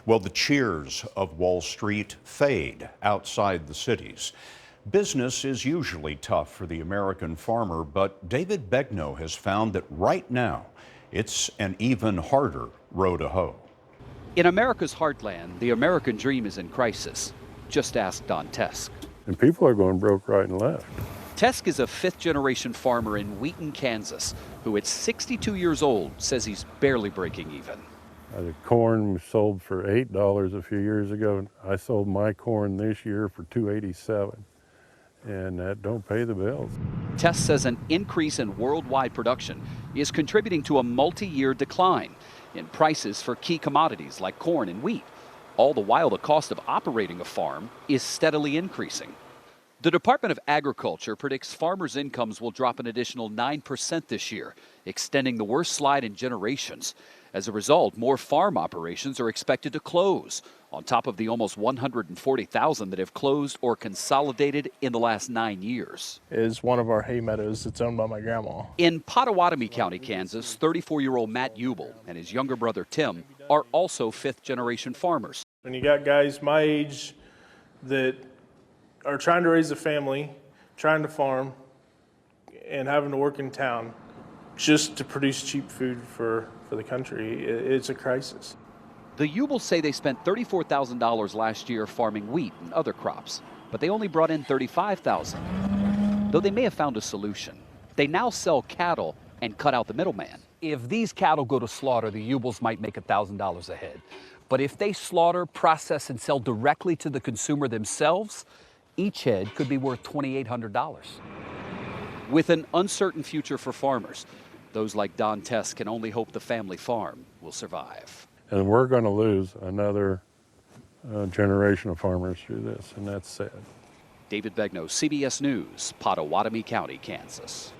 Well, the cheers of Wall Street fade outside the cities. Business is usually tough for the American farmer, but David Begnaud has found that right now it's an even harder row to hoe. In America's heartland, the American dream is in crisis. Just ask Don Tesk. And people are going broke right and left. Tesk is a fifth-generation farmer in Wheaton, Kansas, who at 62 years old says he's barely breaking even. The corn was sold for $8 a few years ago. I sold my corn this year for $2.87, and that don't pay the bills. Tesk says an increase in worldwide production is contributing to a multi-year decline in prices for key commodities like corn and wheat, all the while the cost of operating a farm is steadily increasing. The Department of Agriculture predicts farmers' incomes will drop an additional 9% this year, extending the worst slide in generations. As a result, more farm operations are expected to close, on top of the almost 140,000 that have closed or consolidated in the last 9 years. Is one of our hay meadows that's owned by my grandma. In Pottawatomie County, Kansas, 34-year-old Matt Ubel and his younger brother Tim are also fifth-generation farmers. When you got guys my age that are trying to raise a family, trying to farm, and having to work in town just to produce cheap food for the country, it's a crisis. The Ubels say they spent $34,000 last year farming wheat and other crops, but they only brought in $35,000. Though they may have found a solution. They now sell cattle and cut out the middleman. If these cattle go to slaughter, the Ubels might make $1,000 a head. But if they slaughter, process, and sell directly to the consumer themselves, each head could be worth $2,800. With an uncertain future for farmers, those like Don Tesk can only hope the family farm will survive. And we're going to lose another generation of farmers through this, and that's sad. David Begnaud, CBS News, Pottawatomie County, Kansas.